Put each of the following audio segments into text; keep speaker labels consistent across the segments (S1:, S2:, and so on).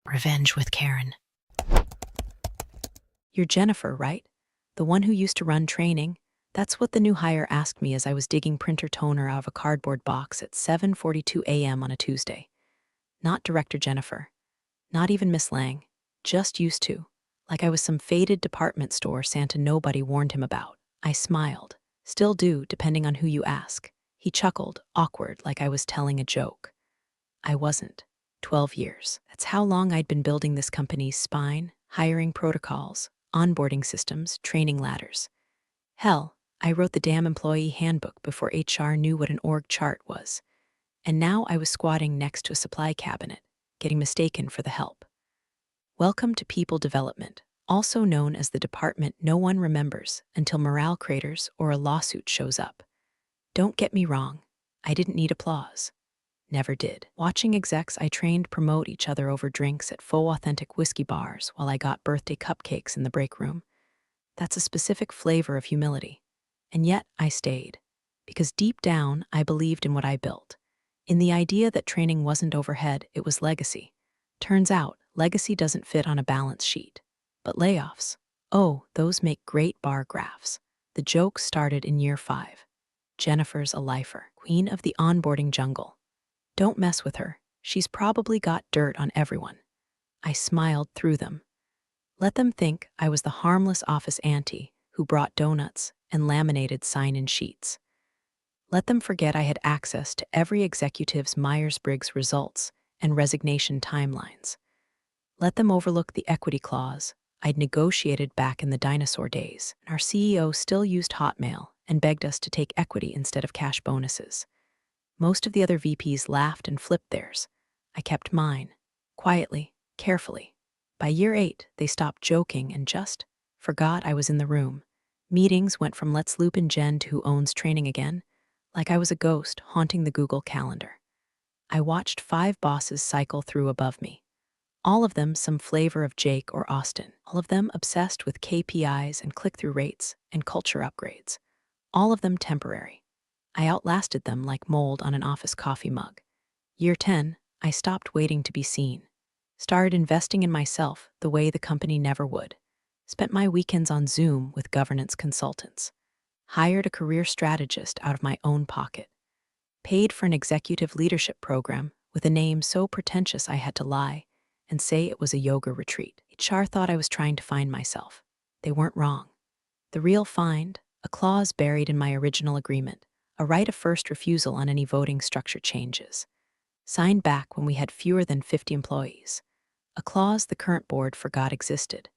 S1: Revenge with Karen.
S2: You're Jennifer, right? The one who used to run training? That's what the new hire asked me as I was digging printer toner out of a cardboard box at 7:42 a.m. on a Tuesday. Not Director Jennifer. Not even Miss Lang. Just used to. Like I was some faded department store Santa nobody warned him about. I smiled. Still do, depending on who you ask. He chuckled, awkward, like I was telling a joke. I wasn't. 12 years. That's how long I'd been building this company's spine, hiring protocols, onboarding systems, training ladders. Hell, I wrote the damn employee handbook before HR knew what an org chart was. And now I was squatting next to a supply cabinet, getting mistaken for the help. Welcome to People Development, also known as the department no one remembers until morale craters or a lawsuit shows up. Don't get me wrong, I didn't need applause. Never did. Watching execs I trained promote each other over drinks at faux authentic whiskey bars while I got birthday cupcakes in the break room. That's a specific flavor of humility. And yet I stayed. Because deep down, I believed in what I built. In the idea that training wasn't overhead, it was legacy. Turns out, legacy doesn't fit on a balance sheet. But layoffs, oh, those make great bar graphs. The joke started in year 5. Jennifer's a lifer, queen of the onboarding jungle. Don't mess with her. She's probably got dirt on everyone. I smiled through them. Let them think I was the harmless office auntie who brought donuts and laminated sign-in sheets. Let them forget I had access to every executive's Myers-Briggs results and resignation timelines. Let them overlook the equity clause I'd negotiated back in the dinosaur days. Our CEO still used Hotmail and begged us to take equity instead of cash bonuses. Most of the other VPs laughed and flipped theirs. I kept mine, quietly, carefully. By year 8, they stopped joking and just forgot I was in the room. Meetings went from let's loop in Jen to who owns training again, like I was a ghost haunting the Google Calendar. I watched 5 bosses cycle through above me. All of them some flavor of Jake or Austin. All of them obsessed with KPIs and click-through rates and culture upgrades. All of them temporary. I outlasted them like mold on an office coffee mug. Year 10, I stopped waiting to be seen. Started investing in myself the way the company never would. Spent my weekends on Zoom with governance consultants. Hired a career strategist out of my own pocket. Paid for an executive leadership program with a name so pretentious I had to lie and say it was a yoga retreat. HR thought I was trying to find myself. They weren't wrong. The real find, a clause buried in my original agreement. A right of first refusal on any voting structure changes. Signed back when we had fewer than 50 employees. A clause the current board forgot existed.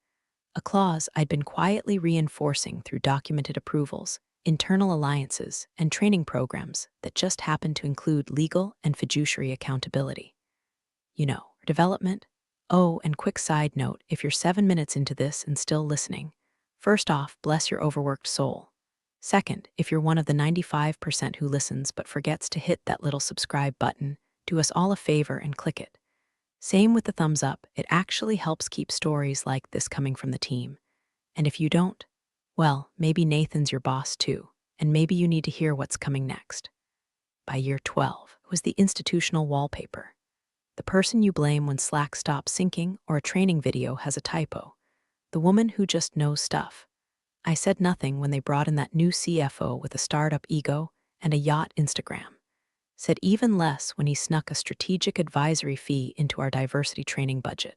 S2: A clause I'd been quietly reinforcing through documented approvals, internal alliances, and training programs that just happened to include legal and fiduciary accountability. Development. Oh, and quick side note, if you're 7 minutes into this and still listening, first off, bless your overworked soul. Second, if you're one of the 95% who listens but forgets to hit that little subscribe button, do us all a favor and click it. Same with the thumbs up, it actually helps keep stories like this coming from the team. And if you don't, well, maybe Nathan's your boss too, and maybe you need to hear what's coming next. By year 12, it was the institutional wallpaper. The person you blame when Slack stops syncing or a training video has a typo. The woman who just knows stuff. I said nothing when they brought in that new CFO with a startup ego and a yacht Instagram. Said even less when he snuck a strategic advisory fee into our diversity training budget.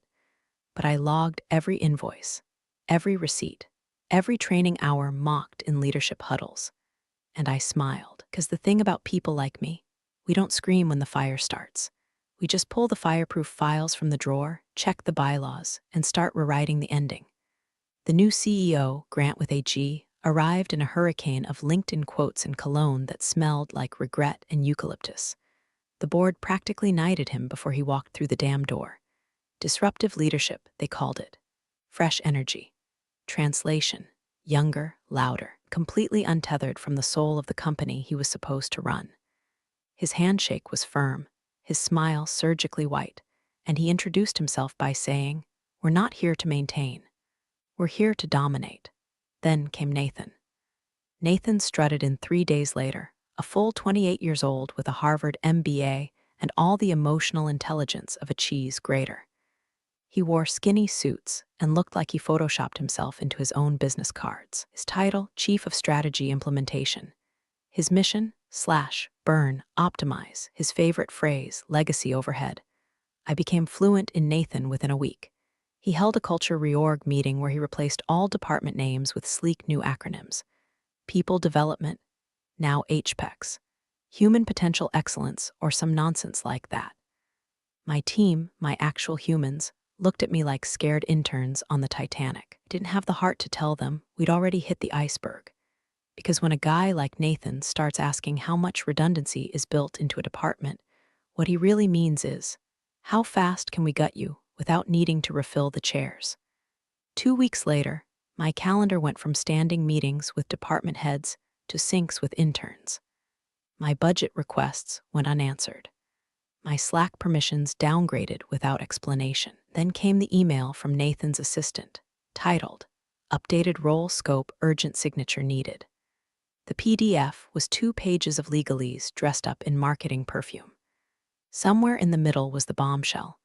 S2: But I logged every invoice, every receipt, every training hour mocked in leadership huddles. And I smiled, because the thing about people like me, we don't scream when the fire starts. We just pull the fireproof files from the drawer, check the bylaws, and start rewriting the ending. The new CEO, Grant with a G, arrived in a hurricane of LinkedIn quotes and cologne that smelled like regret and eucalyptus. The board practically knighted him before he walked through the damn door. Disruptive leadership, they called it. Fresh energy. Translation, younger, louder, completely untethered from the soul of the company he was supposed to run. His handshake was firm, his smile surgically white, and he introduced himself by saying, "We're not here to maintain. We're here to dominate." Then came Nathan. Nathan strutted in 3 days later, a full 28 years old with a Harvard MBA and all the emotional intelligence of a cheese grater. He wore skinny suits and looked like he photoshopped himself into his own business cards. His title, Chief of Strategy Implementation. His mission, slash, burn, optimize. His favorite phrase, legacy overhead. I became fluent in Nathan within a week. He held a culture reorg meeting where he replaced all department names with sleek new acronyms. People Development, now HPEX. Human Potential Excellence, or some nonsense like that. My team, my actual humans, looked at me like scared interns on the Titanic. Didn't have the heart to tell them we'd already hit the iceberg. Because when a guy like Nathan starts asking how much redundancy is built into a department, what he really means is, how fast can we gut you without needing to refill the chairs? 2 weeks later, my calendar went from standing meetings with department heads to syncs with interns. My budget requests went unanswered. My Slack permissions downgraded without explanation. Then came the email from Nathan's assistant, titled, Updated Role Scope Urgent Signature Needed. The PDF was 2 pages of legalese dressed up in marketing perfume. Somewhere in the middle was the bombshell.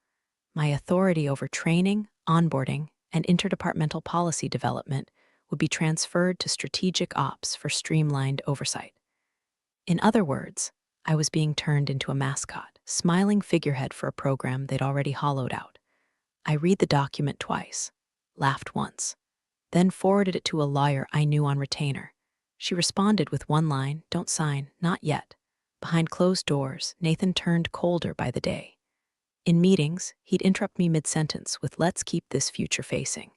S2: My authority over training, onboarding, and interdepartmental policy development would be transferred to strategic ops for streamlined oversight. In other words, I was being turned into a mascot, smiling figurehead for a program they'd already hollowed out. I read the document twice, laughed once, then forwarded it to a lawyer I knew on retainer. She responded with one line, "Don't sign, not yet." Behind closed doors, Nathan turned colder by the day. In meetings, he'd interrupt me mid-sentence with, "Let's keep this future-facing."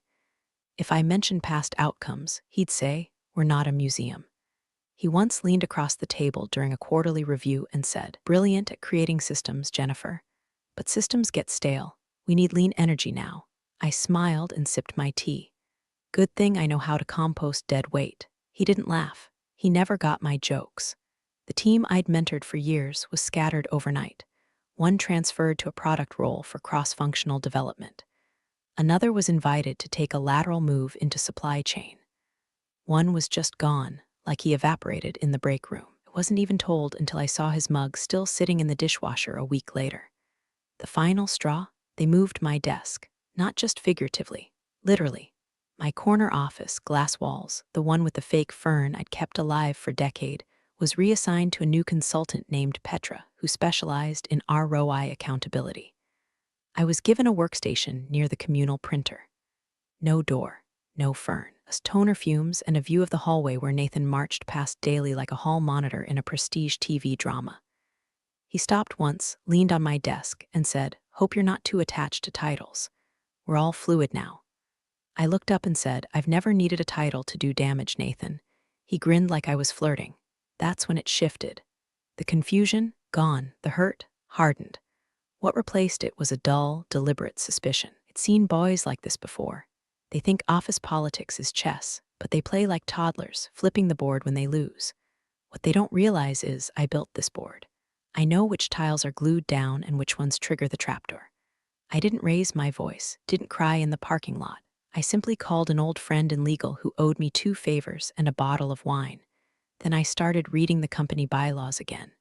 S2: If I mentioned past outcomes, he'd say, "We're not a museum." He once leaned across the table during a quarterly review and said, "Brilliant at creating systems, Jennifer. But systems get stale. We need lean energy now." I smiled and sipped my tea. Good thing I know how to compost dead weight. He didn't laugh. He never got my jokes. The team I'd mentored for years was scattered overnight. One transferred to a product role for cross-functional development. Another was invited to take a lateral move into supply chain. One was just gone, like he evaporated in the break room. I wasn't even told until I saw his mug still sitting in the dishwasher a week later. The final straw? They moved my desk, not just figuratively, literally. My corner office, glass walls, the one with the fake fern I'd kept alive for a decade, was reassigned to a new consultant named Petra, who specialized in ROI accountability. I was given a workstation near the communal printer. No door, no fern, toner fumes, and a view of the hallway where Nathan marched past daily like a hall monitor in a prestige TV drama. He stopped once, leaned on my desk, and said, "Hope you're not too attached to titles. We're all fluid now." I looked up and said, "I've never needed a title to do damage, Nathan." He grinned like I was flirting. That's when it shifted. The confusion, gone. The hurt, hardened. What replaced it was a dull, deliberate suspicion. I'd seen boys like this before. They think office politics is chess, but they play like toddlers, flipping the board when they lose. What they don't realize is I built this board. I know which tiles are glued down and which ones trigger the trapdoor. I didn't raise my voice, didn't cry in the parking lot. I simply called an old friend in legal who owed me 2 favors and a bottle of wine. Then I started reading the company bylaws again,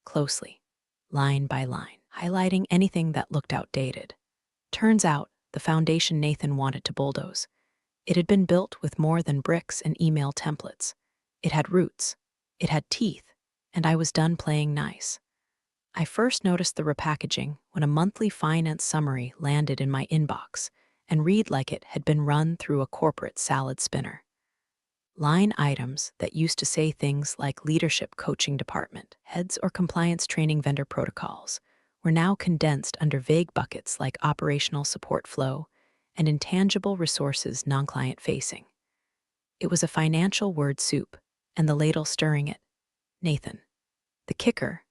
S2: closely, line by line, highlighting anything that looked outdated. Turns out, the foundation Nathan wanted to bulldoze. It had been built with more than bricks and email templates. It had roots. It had teeth. And I was done playing nice. I first noticed the repackaging when a monthly finance summary landed in my inbox and read like it had been run through a corporate salad spinner. Line items that used to say things like leadership coaching department, heads or compliance training vendor protocols were now condensed under vague buckets like operational support flow and intangible resources non-client facing. It was a financial word soup, and the ladle stirring it, Nathan. The kicker,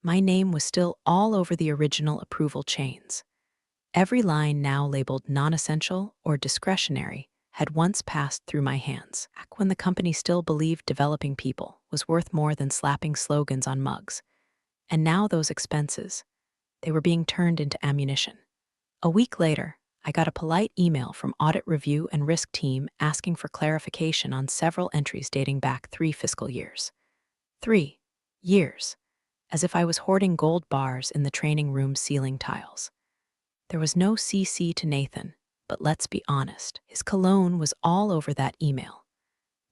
S2: my name was still all over the original approval chains. Every line now labeled non-essential or discretionary had once passed through my hands, back when the company still believed developing people was worth more than slapping slogans on mugs. And now those expenses, they were being turned into ammunition. A week later, I got a polite email from Audit Review and Risk Team asking for clarification on several entries dating back 3 fiscal years. 3 years. As if I was hoarding gold bars in the training room ceiling tiles. There was no CC to Nathan, but let's be honest, his cologne was all over that email.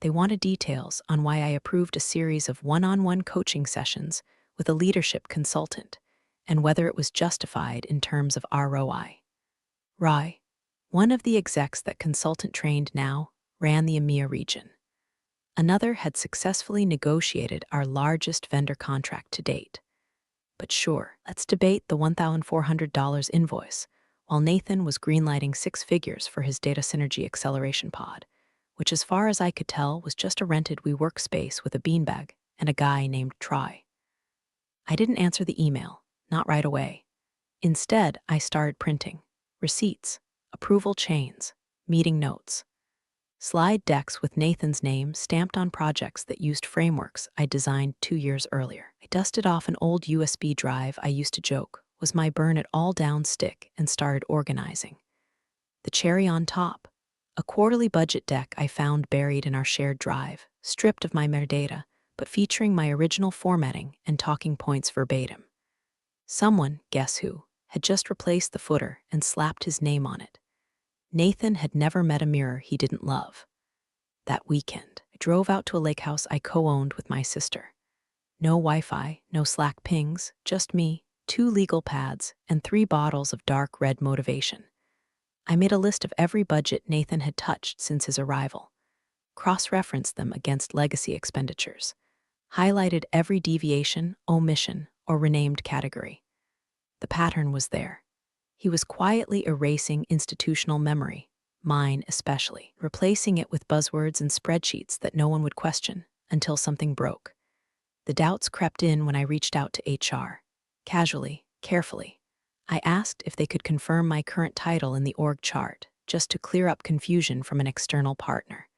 S2: They wanted details on why I approved a series of one-on-one coaching sessions with a leadership consultant and whether it was justified in terms of ROI. Rai, one of the execs that consultant trained now, ran the EMEA region. Another had successfully negotiated our largest vendor contract to date. But sure, let's debate the $1,400 invoice, while Nathan was greenlighting six figures for his data synergy acceleration pod, which as far as I could tell was just a rented WeWork space with a beanbag and a guy named Try. I didn't answer the email, not right away. Instead, I started printing receipts, approval chains, meeting notes, slide decks with Nathan's name stamped on projects that used frameworks I designed 2 years earlier. I dusted off an old USB drive I used to joke was my burn it all down stick and started organizing. The cherry on top, a quarterly budget deck I found buried in our shared drive, stripped of my metadata, but featuring my original formatting and talking points verbatim. Someone, guess who, had just replaced the footer and slapped his name on it. Nathan had never met a mirror he didn't love. That weekend, I drove out to a lake house I co-owned with my sister. No Wi-Fi, no Slack pings, just me, 2 legal pads, and 3 bottles of dark red motivation. I made a list of every budget Nathan had touched since his arrival, cross-referenced them against legacy expenditures, highlighted every deviation, omission, or renamed category. The pattern was there. He was quietly erasing institutional memory, mine especially, replacing it with buzzwords and spreadsheets that no one would question until something broke. The doubts crept in when I reached out to HR. Casually, carefully, I asked if they could confirm my current title in the org chart, just to clear up confusion from an external partner.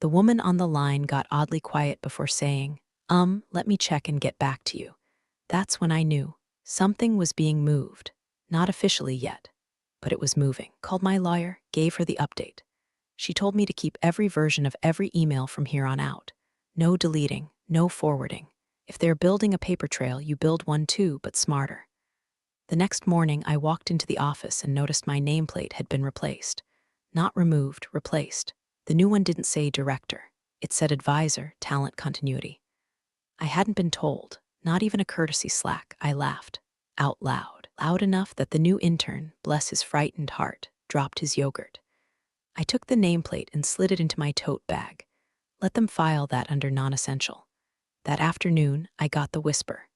S2: The woman on the line got oddly quiet before saying, let me check and get back to you. That's when I knew something was being moved. Not officially yet, but it was moving. Called my lawyer, gave her the update. She told me to keep every version of every email from here on out. No deleting, no forwarding. If they're building a paper trail, you build one too, but smarter. The next morning, I walked into the office and noticed my nameplate had been replaced. Not removed, replaced. The new one didn't say director. It said advisor, talent continuity. I hadn't been told, not even a courtesy Slack. I laughed, out loud, loud enough that the new intern, bless his frightened heart, dropped his yogurt. I took the nameplate and slid it into my tote bag. Let them file that under non-essential. That afternoon, I got the whisper.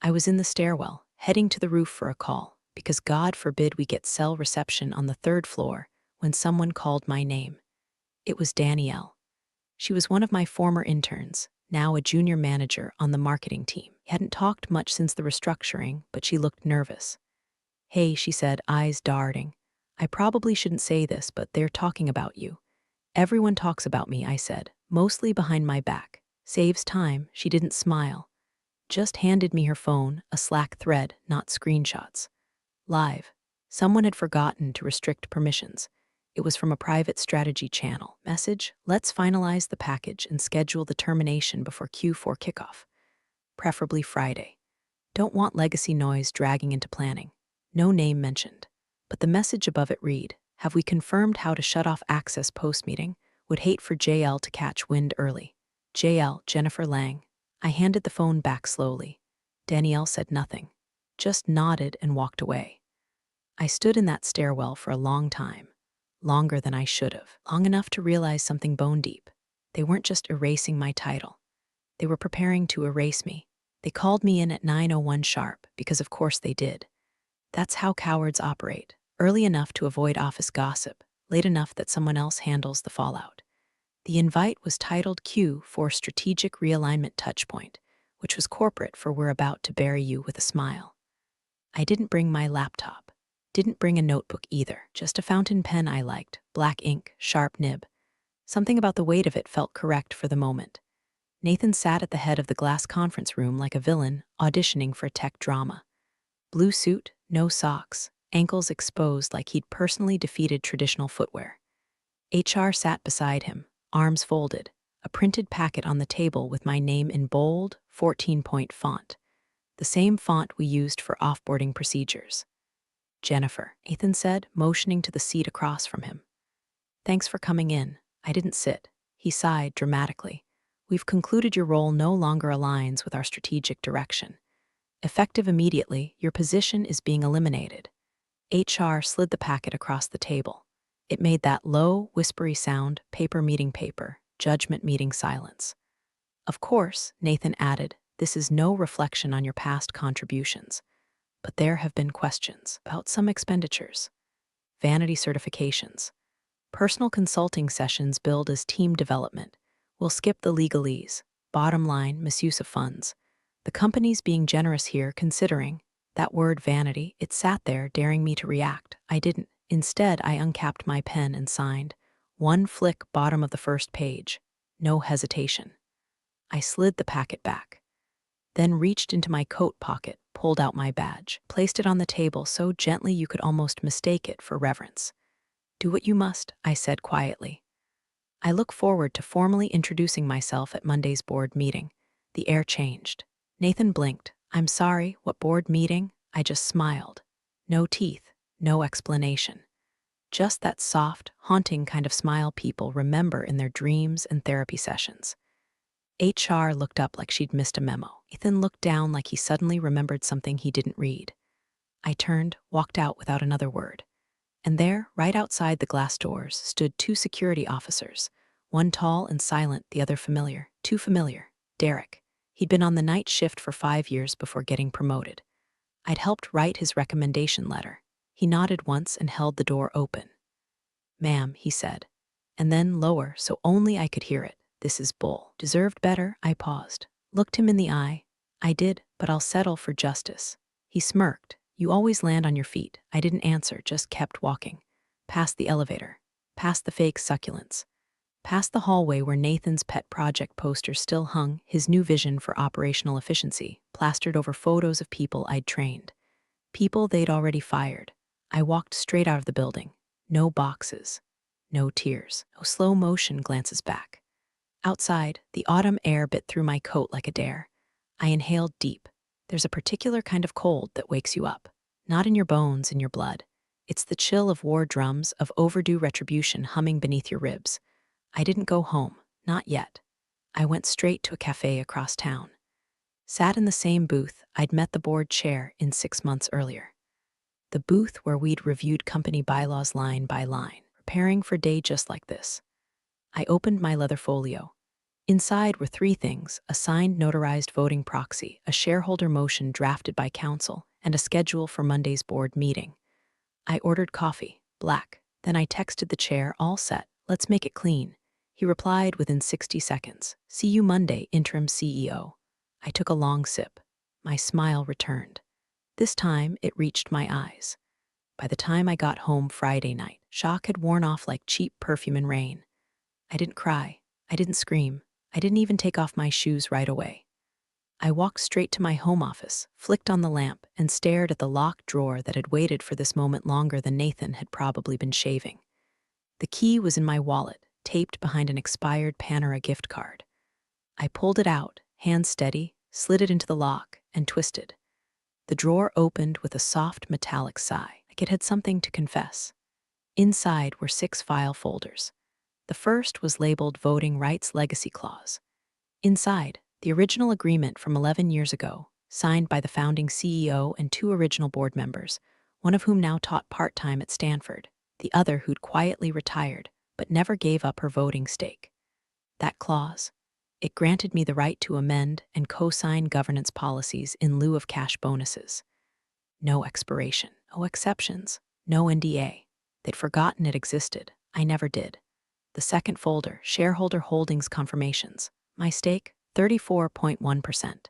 S2: I was in the stairwell, heading to the roof for a call, because God forbid we get cell reception on the 3rd floor, when someone called my name. It was Danielle. She was one of my former interns, now a junior manager on the marketing team. Hadn't talked much since the restructuring, but she looked nervous. Hey, she said, eyes darting. I probably shouldn't say this, but they're talking about you. Everyone talks about me, I said, mostly behind my back. Saves time, she didn't smile. Just handed me her phone, a Slack thread, not screenshots. Live. Someone had forgotten to restrict permissions. It was from a private strategy channel. Message, let's finalize the package and schedule the termination before Q4 kickoff. Preferably Friday. Don't want legacy noise dragging into planning. No name mentioned. But the message above it read, have we confirmed how to shut off access post-meeting? Would hate for JL to catch wind early. JL, Jennifer Lang. I handed the phone back slowly. Danielle said nothing, just nodded and walked away. I stood in that stairwell for a long time, longer than I should have, long enough to realize something bone deep. They weren't just erasing my title. They were preparing to erase me. They called me in at 9:01 sharp, because of course they did. That's how cowards operate, early enough to avoid office gossip, late enough that someone else handles the fallout. The invite was titled Q for Strategic Realignment Touchpoint, which was corporate for we're about to bury you with a smile. I didn't bring my laptop, didn't bring a notebook either, just a fountain pen I liked, black ink, sharp nib. Something about the weight of it felt correct for the moment. Nathan sat at the head of the glass conference room like a villain auditioning for a tech drama. Blue suit, no socks, ankles exposed like he'd personally defeated traditional footwear. HR sat beside him, arms folded, a printed packet on the table with my name in bold, 14-point font, the same font we used for offboarding procedures. Jennifer, Ethan said, motioning to the seat across from him. Thanks for coming in. I didn't sit. He sighed dramatically. We've concluded your role no longer aligns with our strategic direction. Effective immediately, your position is being eliminated. HR slid the packet across the table. It made that low, whispery sound, paper meeting paper, judgment meeting silence. Of course, Nathan added, this is no reflection on your past contributions. But there have been questions about some expenditures. Vanity certifications. Personal consulting sessions billed as team development. We'll skip the legalese. Bottom line, misuse of funds. The company's being generous here considering. That word vanity, it sat there daring me to react. I didn't. Instead, I uncapped my pen and signed. One flick, bottom of the first page. No hesitation. I slid the packet back, then reached into my coat pocket, pulled out my badge, placed it on the table so gently you could almost mistake it for reverence. Do what you must, I said quietly. I look forward to formally introducing myself at Monday's board meeting. The air changed. Nathan blinked. I'm sorry, what board meeting? I just smiled. No teeth, no explanation. Just that soft, haunting kind of smile people remember in their dreams and therapy sessions. HR looked up like she'd missed a memo. Ethan looked down like he suddenly remembered something he didn't read. I turned, walked out without another word. And there, right outside the glass doors, stood two security officers. One tall and silent, the other familiar. Too familiar. Derek. He'd been on the night shift for 5 years before getting promoted. I'd helped write his recommendation letter. He nodded once and held the door open. Ma'am, he said. And then lower, so only I could hear it. This is bull. Deserved better, I paused. Looked him in the eye. I did, but I'll settle for justice. He smirked. You always land on your feet. I didn't answer, just kept walking. Past the elevator. Past the fake succulents. Past the hallway where Nathan's pet project poster still hung, his new vision for operational efficiency, plastered over photos of people I'd trained. People they'd already fired. I walked straight out of the building. No boxes. No tears. No slow motion glances back. Outside, the autumn air bit through my coat like a dare. I inhaled deep. There's a particular kind of cold that wakes you up. Not in your bones, in your blood. It's the chill of war drums, of overdue retribution humming beneath your ribs. I didn't go home. Not yet. I went straight to a cafe across town. Sat in the same booth I'd met the board chair in 6 months earlier. The booth where we'd reviewed company bylaws line by line, preparing for a day just like this. I opened my leather folio. Inside were 3 things: a signed notarized voting proxy, a shareholder motion drafted by counsel, and a schedule for Monday's board meeting. I ordered coffee, black. Then I texted the chair, all set. Let's make it clean. He replied within 60 seconds. See you Monday, interim CEO. I took a long sip. My smile returned. This time, it reached my eyes. By the time I got home Friday night, shock had worn off like cheap perfume in rain. I didn't cry. I didn't scream. I didn't even take off my shoes right away. I walked straight to my home office, flicked on the lamp, and stared at the locked drawer that had waited for this moment longer than Nathan had probably been shaving. The key was in my wallet, taped behind an expired Panera gift card. I pulled it out, hands steady, slid it into the lock, and twisted. The drawer opened with a soft metallic sigh, like it had something to confess. Inside were 6 file folders. The first was labeled Voting Rights Legacy Clause. Inside, the original agreement from 11 years ago, signed by the founding CEO and 2 original board members, one of whom now taught part-time at Stanford, the other who'd quietly retired but never gave up her voting stake. That clause, it granted me the right to amend and co-sign governance policies in lieu of cash bonuses. No expiration, no exceptions, no NDA. They'd forgotten it existed. I never did. The second folder, shareholder holdings confirmations. My stake, 34.1%.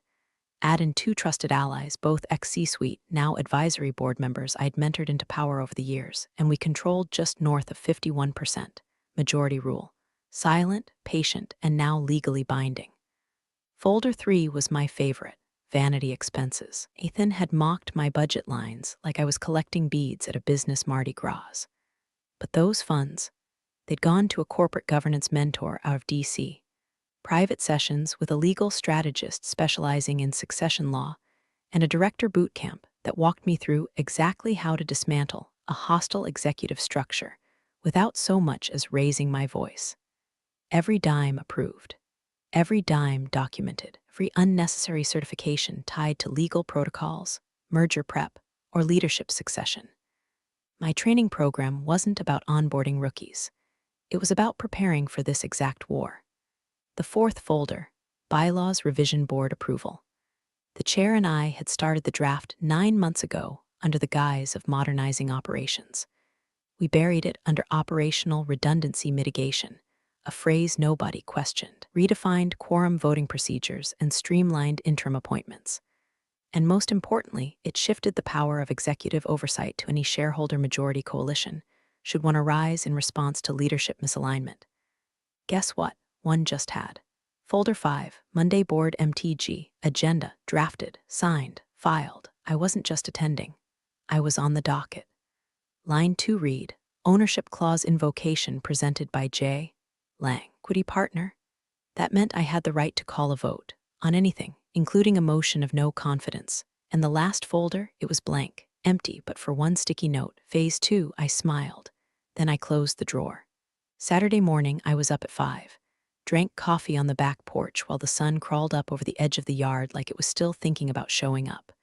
S2: Add in 2 trusted allies, both ex-C-suite, now advisory board members I'd mentored into power over the years, and we controlled just north of 51%. Majority rule. Silent, patient, and now legally binding. Folder 3 was my favorite, vanity expenses. Ethan had mocked my budget lines like I was collecting beads at a business Mardi Gras. But those funds, they'd gone to a corporate governance mentor out of D.C., private sessions with a legal strategist specializing in succession law, and a director boot camp that walked me through exactly how to dismantle a hostile executive structure without so much as raising my voice. Every dime approved, every dime documented, every unnecessary certification tied to legal protocols, merger prep, or leadership succession. My training program wasn't about onboarding rookies. It was about preparing for this exact war. The fourth folder, Bylaws Revision Board Approval. The chair and I had started the draft 9 months ago under the guise of modernizing operations. We buried it under operational redundancy mitigation, a phrase nobody questioned, redefined quorum voting procedures, and streamlined interim appointments. And most importantly, it shifted the power of executive oversight to any shareholder majority coalition, should one arise in response to leadership misalignment. Guess what? One just had. Folder 5, Monday Board MTG, Agenda, drafted, signed, filed. I wasn't just attending. I was on the docket. Line 2 read, Ownership Clause Invocation presented by J. Lang, equity partner. That meant I had the right to call a vote on anything, including a motion of no confidence. And the last folder, it was blank, empty, but for one sticky note. Phase 2, I smiled. Then I closed the drawer. Saturday morning, I was up at 5. Drank coffee on the back porch while the sun crawled up over the edge of the yard like it was still thinking about showing up.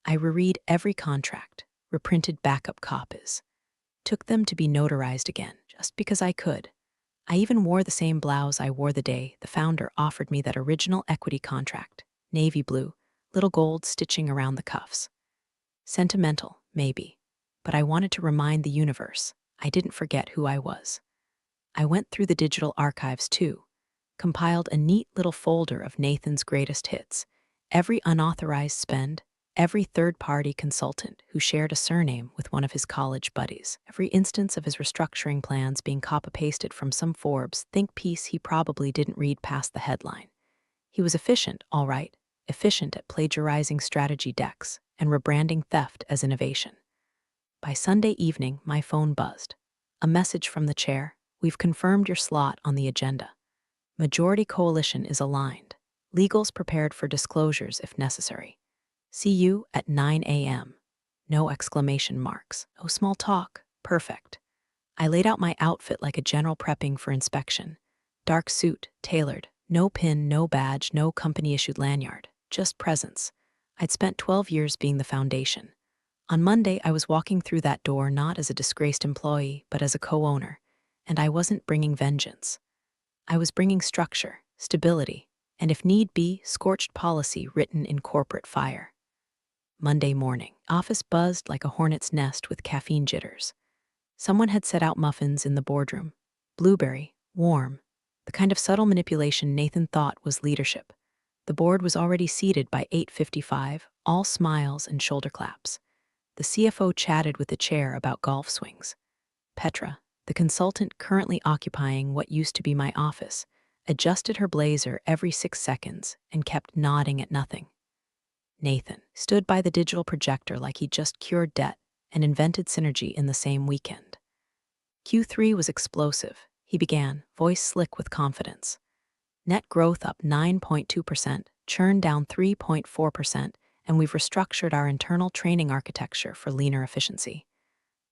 S2: I reread every contract, reprinted backup copies. Took them to be notarized again, just because I could. I even wore the same blouse I wore the day the founder offered me that original equity contract, navy blue, little gold stitching around the cuffs. Sentimental, maybe, but I wanted to remind the universe I didn't forget who I was. I went through the digital archives too, compiled a neat little folder of Nathan's greatest hits, every unauthorized spend, every third-party consultant who shared a surname with one of his college buddies, every instance of his restructuring plans being copy-pasted from some Forbes think piece he probably didn't read past the headline. He was efficient, all right, efficient at plagiarizing strategy decks and rebranding theft as innovation. By Sunday evening, my phone buzzed. A message from the chair, we've confirmed your slot on the agenda. Majority coalition is aligned. Legals prepared for disclosures if necessary. See you at 9 a.m. No exclamation marks. No small talk. Perfect. I laid out my outfit like a general prepping for inspection. Dark suit, tailored. No pin, no badge, no company-issued lanyard. Just presence. I'd spent 12 years being the foundation. On Monday, I was walking through that door not as a disgraced employee, but as a co-owner. And I wasn't bringing vengeance. I was bringing structure, stability, and if need be, scorched policy written in corporate fire. Monday morning, office buzzed like a hornet's nest with caffeine jitters. Someone had set out muffins in the boardroom. Blueberry, warm, the kind of subtle manipulation Nathan thought was leadership. The board was already seated by 8:55, all smiles and shoulder claps. The CFO chatted with the chair about golf swings. Petra, the consultant currently occupying what used to be my office, adjusted her blazer every 6 seconds and kept nodding at nothing. Nathan stood by the digital projector like he'd just cured debt and invented synergy in the same weekend. Q3 was explosive, he began, voice slick with confidence. Net growth up 9.2%, churn down 3.4%, and we've restructured our internal training architecture for leaner efficiency.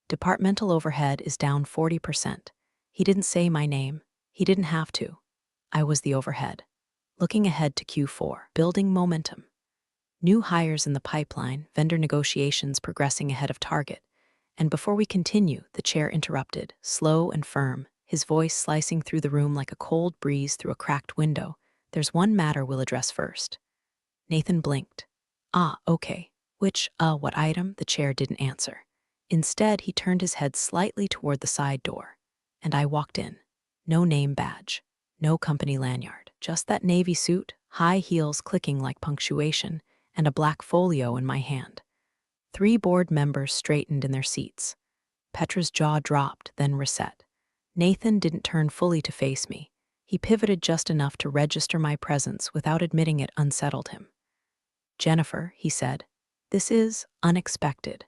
S2: Departmental overhead is down 40%. He didn't say my name. He didn't have to. I was the overhead. Looking ahead to Q4, building momentum. New hires in the pipeline, vendor negotiations progressing ahead of target. And before we continue, the chair interrupted, slow and firm, his voice slicing through the room like a cold breeze through a cracked window. There's one matter we'll address first. Nathan blinked. Ah, okay. Which, what item? The chair didn't answer. Instead, he turned his head slightly toward the side door, and I walked in. No name badge, no company lanyard, just that navy suit, high heels clicking like punctuation, and a black folio in my hand. 3 board members straightened in their seats. Petra's jaw dropped, then reset. Nathan didn't turn fully to face me. He pivoted just enough to register my presence without admitting it unsettled him. Jennifer, he said, this is unexpected.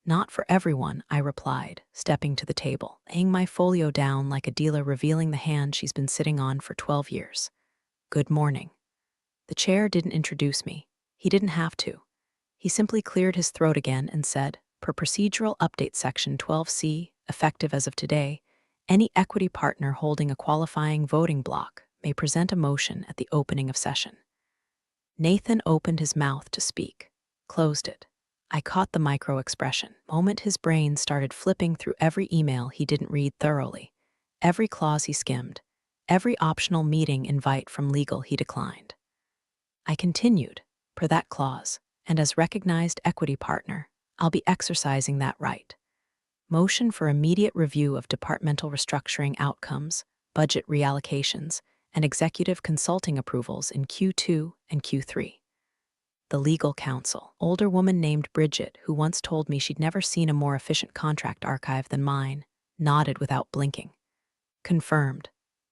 S2: Not for everyone, I replied, stepping to the table, laying my folio down like a dealer revealing the hand she's been sitting on for 12 years. Good morning. The chair didn't introduce me. He didn't have to. He simply cleared his throat again and said, per procedural update section 12C, effective as of today, any equity partner holding a qualifying voting block may present a motion at the opening of session. Nathan opened his mouth to speak, closed it. I caught the micro-expression. Moment his brain started flipping through every email he didn't read thoroughly, every clause he skimmed, every optional meeting invite from legal he declined. I continued, per that clause, and as recognized equity partner, I'll be exercising that right. Motion for immediate review of departmental restructuring outcomes, budget reallocations, and executive consulting approvals in Q2 and Q3. The legal counsel, older woman named Bridget, who once told me she'd never seen a more efficient contract archive than mine, nodded without blinking. Confirmed.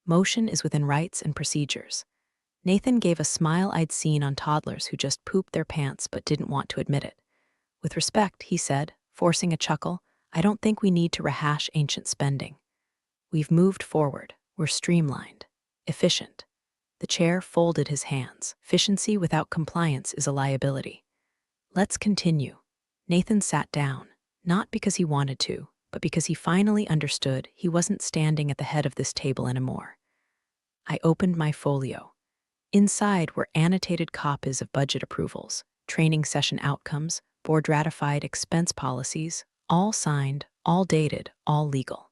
S2: Motion is within rights and procedures. Nathan gave a smile I'd seen on toddlers who just pooped their pants but didn't want to admit it. With respect, he said, forcing a chuckle, I don't think we need to rehash ancient spending. We've moved forward. We're streamlined. Efficient. The chair folded his hands. Efficiency without compliance is a liability. Let's continue. Nathan sat down, not because he wanted to, but because he finally understood he wasn't standing at the head of this table anymore. I opened my folio. Inside were annotated copies of budget approvals, training session outcomes, board-ratified expense policies, all signed, all dated, all legal.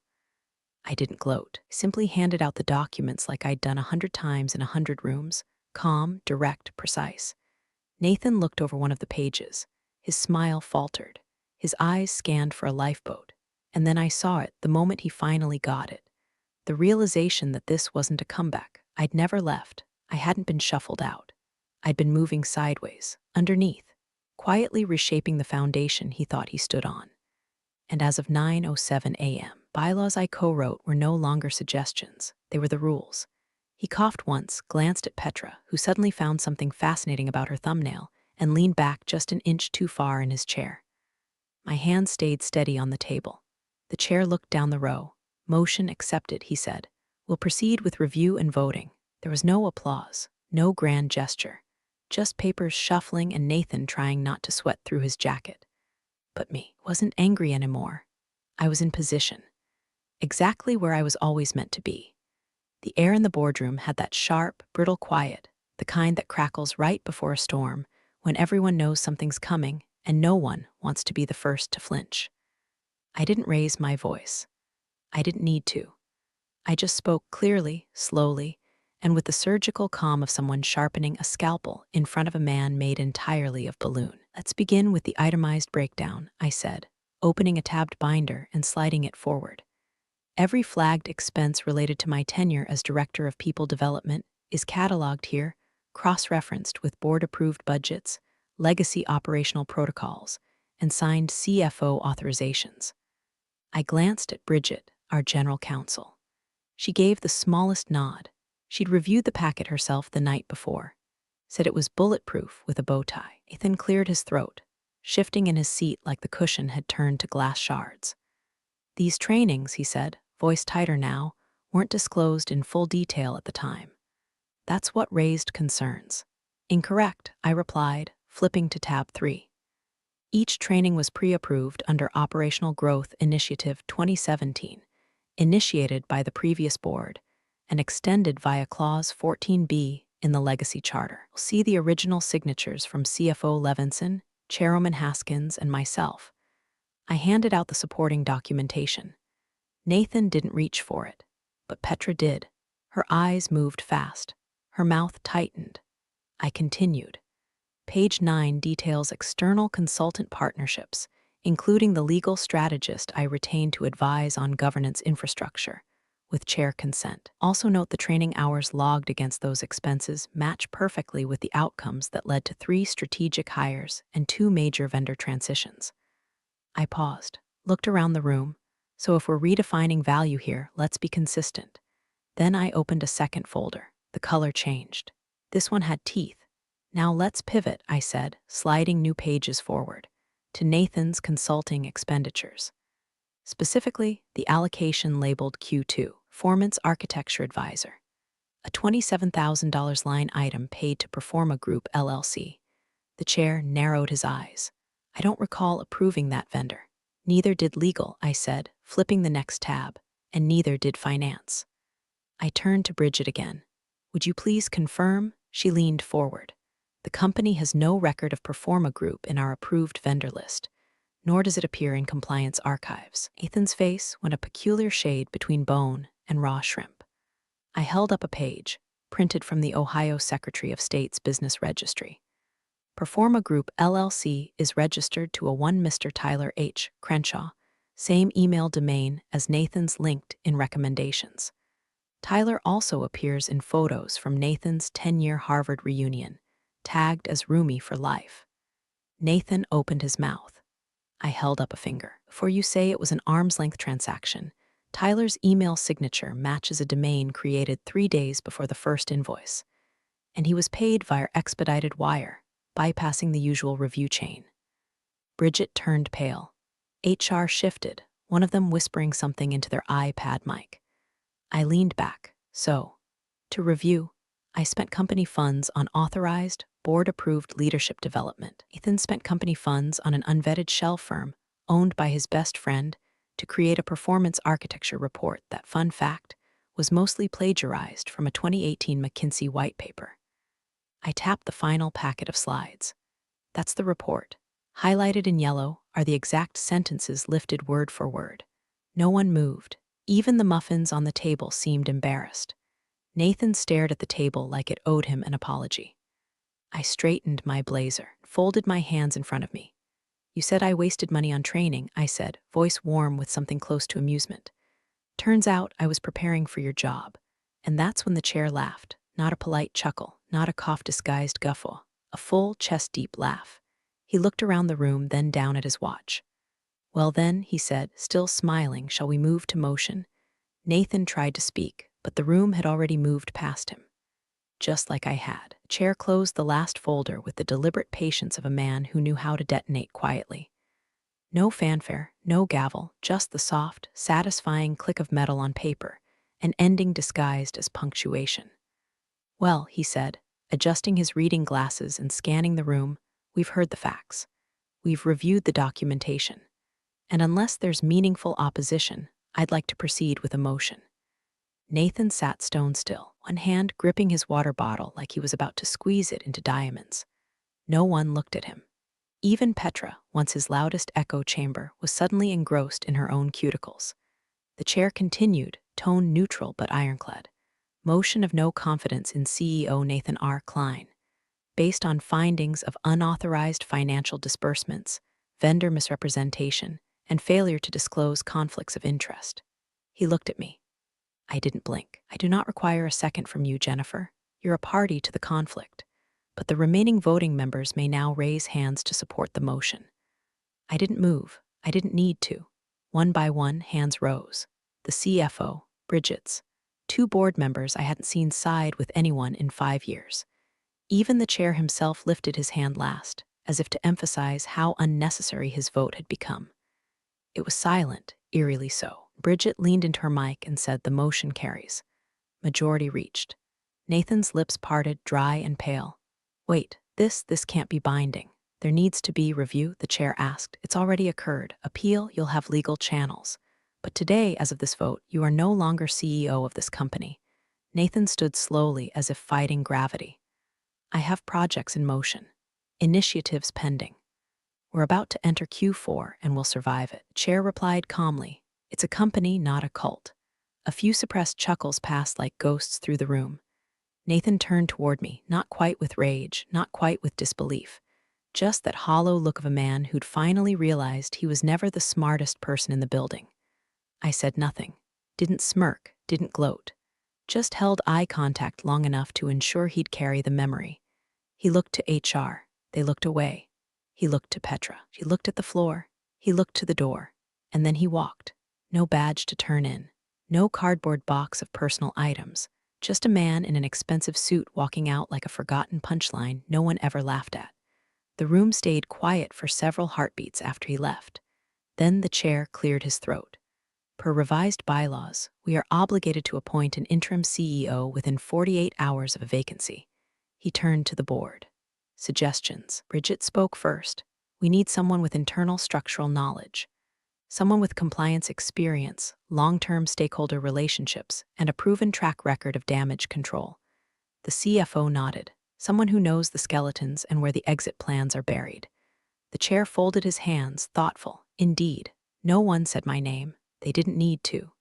S2: I didn't gloat, simply handed out the documents like I'd done 100 times in 100 rooms, calm, direct, precise. Nathan looked over one of the pages. His smile faltered. His eyes scanned for a lifeboat. And then I saw it the moment he finally got it. The realization that this wasn't a comeback. I'd never left. I hadn't been shuffled out. I'd been moving sideways, underneath, quietly reshaping the foundation he thought he stood on. And as of 9:07 a.m., bylaws I co-wrote were no longer suggestions. They were the rules. He coughed once, glanced at Petra, who suddenly found something fascinating about her thumbnail, and leaned back just an inch too far in his chair. My hand stayed steady on the table. The chair looked down the row. Motion accepted, he said. We'll proceed with review and voting. There was no applause, no grand gesture, just papers shuffling and Nathan trying not to sweat through his jacket. But me wasn't angry anymore. I was in position, exactly where I was always meant to be. The air in the boardroom had that sharp, brittle quiet, the kind that crackles right before a storm, when everyone knows something's coming and no one wants to be the first to flinch. I didn't raise my voice. I didn't need to. I just spoke clearly, slowly, and with the surgical calm of someone sharpening a scalpel in front of a man made entirely of balloon. Let's begin with the itemized breakdown, I said, opening a tabbed binder and sliding it forward. Every flagged expense related to my tenure as Director of People Development is cataloged here, cross-referenced with board-approved budgets, legacy operational protocols, and signed CFO authorizations. I glanced at Bridget, our general counsel. She gave the smallest nod. She'd reviewed the packet herself the night before, said it was bulletproof with a bow tie. Nathan cleared his throat, shifting in his seat like the cushion had turned to glass shards. These trainings, he said, voice tighter now, weren't disclosed in full detail at the time. That's what raised concerns. Incorrect, I replied, flipping to tab 3. Each training was pre-approved under Operational Growth Initiative 2017, initiated by the previous board, and extended via Clause 14B in the Legacy Charter. See the original signatures from CFO Levinson, Chairwoman Haskins, and myself. I handed out the supporting documentation. Nathan didn't reach for it, but Petra did. Her eyes moved fast. Her mouth tightened. I continued. Page 9 details external consultant partnerships, including the legal strategist I retained to advise on governance infrastructure, with chair consent. Also note the training hours logged against those expenses match perfectly with the outcomes that led to 3 strategic hires and 2 major vendor transitions. I paused, looked around the room. So if we're redefining value here, let's be consistent. Then I opened a second folder. The color changed. This one had teeth. Now let's pivot, I said, sliding new pages forward, to Nathan's consulting expenditures. Specifically, the allocation labeled Q2, Performance Architecture Advisor, a $27,000 line item paid to Performa Group LLC. The chair narrowed his eyes. I don't recall approving that vendor. Neither did legal, I said, flipping the next tab, and neither did finance. I turned to Bridget again. Would you please confirm? She leaned forward. The company has no record of Performa Group in our approved vendor list, nor does it appear in compliance archives. Ethan's face went a peculiar shade between bone and raw shrimp. I held up a page, printed from the Ohio Secretary of State's Business Registry. Performa Group LLC is registered to a one Mr. Tyler H. Crenshaw, same email domain as Nathan's linked in recommendations. Tyler also appears in photos from Nathan's 10-year Harvard reunion, tagged as roomie for life. Nathan opened his mouth. I held up a finger. Before you say it was an arm's-length transaction, Tyler's email signature matches a domain created 3 days before the first invoice, and he was paid via expedited wire, bypassing the usual review chain. Bridget turned pale. HR shifted, one of them whispering something into their iPad mic. I leaned back. To review, I spent company funds on authorized, board-approved leadership development. Ethan spent company funds on an unvetted shell firm owned by his best friend to create a performance architecture report that, fun fact, was mostly plagiarized from a 2018 McKinsey white paper. I tapped the final packet of slides. That's the report. Highlighted in yellow are the exact sentences lifted word for word. No one moved. Even the muffins on the table seemed embarrassed. Nathan stared at the table like it owed him an apology. I straightened my blazer, folded my hands in front of me. You said I wasted money on training, I said, voice warm with something close to amusement. Turns out I was preparing for your job. And that's when the chair laughed, not a polite chuckle, not a cough-disguised guffaw, a full, chest-deep laugh. He looked around the room, then down at his watch. Well then, he said, still smiling, shall we move to motion? Nathan tried to speak, but the room had already moved past him. Just like I had, the chair closed the last folder with the deliberate patience of a man who knew how to detonate quietly. No fanfare, no gavel, just the soft, satisfying click of metal on paper, an ending disguised as punctuation. Well, he said, adjusting his reading glasses and scanning the room, we've heard the facts. We've reviewed the documentation. And unless there's meaningful opposition, I'd like to proceed with a motion. Nathan sat stone still, one hand gripping his water bottle like he was about to squeeze it into diamonds. No one looked at him. Even Petra, once his loudest echo chamber, was suddenly engrossed in her own cuticles. The chair continued, tone neutral but ironclad. Motion of no confidence in CEO Nathan R. Klein. Based on findings of unauthorized financial disbursements, vendor misrepresentation, and failure to disclose conflicts of interest. He looked at me. I didn't blink. I do not require a second from you, Jennifer. You're a party to the conflict. But the remaining voting members may now raise hands to support the motion. I didn't move. I didn't need to. One by one, hands rose. The CFO, Bridget's. 2 board members I hadn't seen side with anyone in 5 years. Even the chair himself lifted his hand last, as if to emphasize how unnecessary his vote had become. It was silent, eerily so. Bridget leaned into her mic and said, the motion carries. Majority reached. Nathan's lips parted, dry and pale. Wait, this can't be binding. There needs to be review, the chair asked. It's already occurred. Appeal, you'll have legal channels. But today, as of this vote, you are no longer CEO of this company. Nathan stood slowly as if fighting gravity. I have projects in motion. Initiatives pending. We're about to enter Q4 and we'll survive it. Chair replied calmly. It's a company, not a cult. A few suppressed chuckles passed like ghosts through the room. Nathan turned toward me, not quite with rage, not quite with disbelief. Just that hollow look of a man who'd finally realized he was never the smartest person in the building. I said nothing, didn't smirk, didn't gloat. Just held eye contact long enough to ensure he'd carry the memory. He looked to HR. They looked away. He looked to Petra. She looked at the floor. He looked to the door. And then he walked. No badge to turn in. No cardboard box of personal items. Just a man in an expensive suit walking out like a forgotten punchline no one ever laughed at. The room stayed quiet for several heartbeats after he left. Then the chair cleared his throat. Per revised bylaws, we are obligated to appoint an interim CEO within 48 hours of a vacancy. He turned to the board. Suggestions. Bridget spoke first. We need someone with internal structural knowledge. Someone with compliance experience, long-term stakeholder relationships, and a proven track record of damage control. The CFO nodded. Someone who knows the skeletons and where the exit plans are buried. The chair folded his hands, thoughtful. Indeed, no one said my name. They didn't need to.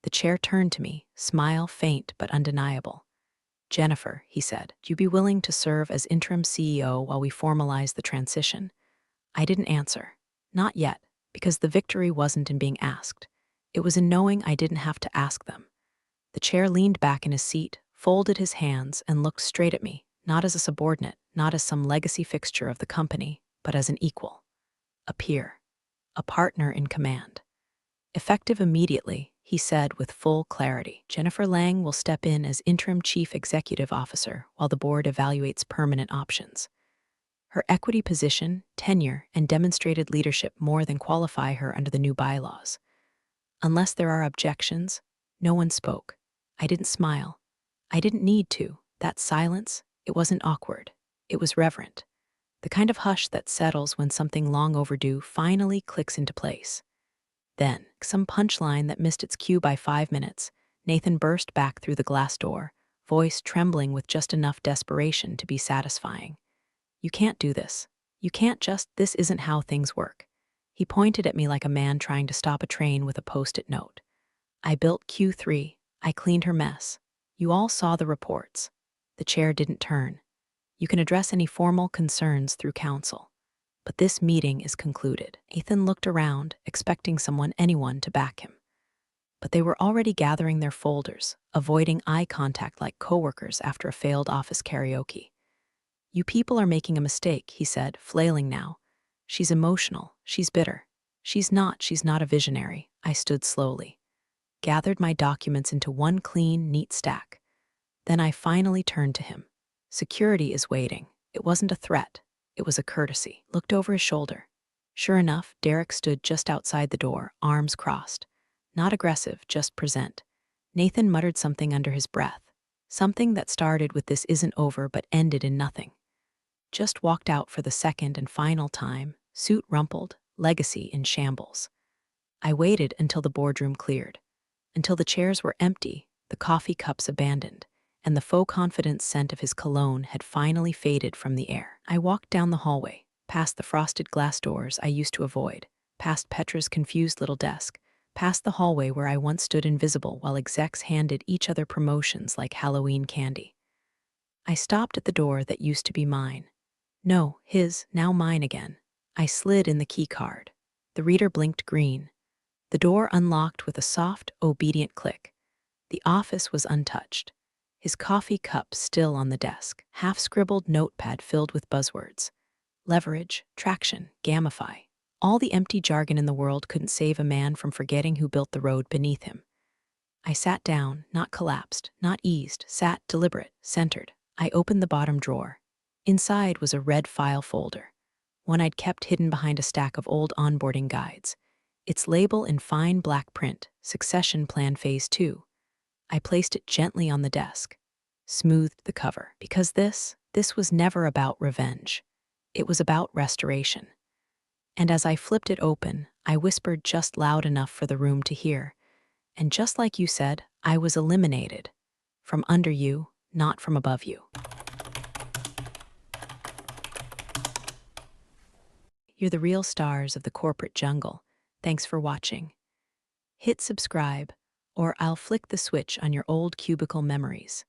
S2: The chair turned to me, smile faint but undeniable. Jennifer, he said, would you be willing to serve as interim CEO while we formalize the transition? I didn't answer. Not yet, because the victory wasn't in being asked. It was in knowing I didn't have to ask them. The chair leaned back in his seat, folded his hands, and looked straight at me, not as a subordinate, not as some legacy fixture of the company, but as an equal. A peer. A partner in command. Effective immediately, he said with full clarity. Jennifer Lang will step in as interim chief executive officer while the board evaluates permanent options. Her equity position, tenure, and demonstrated leadership more than qualify her under the new bylaws. Unless there are objections, no one spoke. I didn't smile. I didn't need to. That silence, it wasn't awkward. It was reverent. The kind of hush that settles when something long overdue finally clicks into place. Then, some punchline that missed its cue by 5 minutes, Nathan burst back through the glass door, voice trembling with just enough desperation to be satisfying. You can't do this. You can't just, this isn't how things work. He pointed at me like a man trying to stop a train with a post-it note. I built Q3. I cleaned her mess. You all saw the reports. The chair didn't turn. You can address any formal concerns through counsel. But this meeting is concluded. Ethan looked around, expecting anyone to back him. But they were already gathering their folders, avoiding eye contact like coworkers after a failed office karaoke. You people are making a mistake, he said, flailing now. She's emotional. She's bitter. She's not a visionary. I stood slowly. Gathered my documents into one clean, neat stack. Then I finally turned to him. Security is waiting. It wasn't a threat. It was a courtesy. Looked over his shoulder. Sure enough, Derek stood just outside the door, arms crossed. Not aggressive, just present. Nathan muttered something under his breath. Something that started with "this isn't over" but ended in nothing. Just walked out for the second and final time, suit rumpled, legacy in shambles. I waited until the boardroom cleared. Until the chairs were empty, the coffee cups abandoned, and the faux confidence scent of his cologne had finally faded from the air. I walked down the hallway, past the frosted glass doors I used to avoid, past Petra's confused little desk, past the hallway where I once stood invisible while execs handed each other promotions like Halloween candy. I stopped at the door that used to be mine. No, his, now mine again. I slid in the key card. The reader blinked green. The door unlocked with a soft, obedient click. The office was untouched. His coffee cup still on the desk, half-scribbled notepad filled with buzzwords. Leverage, traction, gamify. All the empty jargon in the world couldn't save a man from forgetting who built the road beneath him. I sat down, not collapsed, not eased, sat deliberate, centered. I opened the bottom drawer. Inside was a red file folder, one I'd kept hidden behind a stack of old onboarding guides. Its label in fine black print, Succession Plan Phase 2. I placed it gently on the desk, smoothed the cover, because this was never about revenge. It was about restoration. And as I flipped it open, I whispered just loud enough for the room to hear. And just like you said, I was eliminated. From under you, not from above you. You're the real stars of the corporate jungle. Thanks for watching. Hit subscribe, or I'll flick the switch on your old cubicle memories.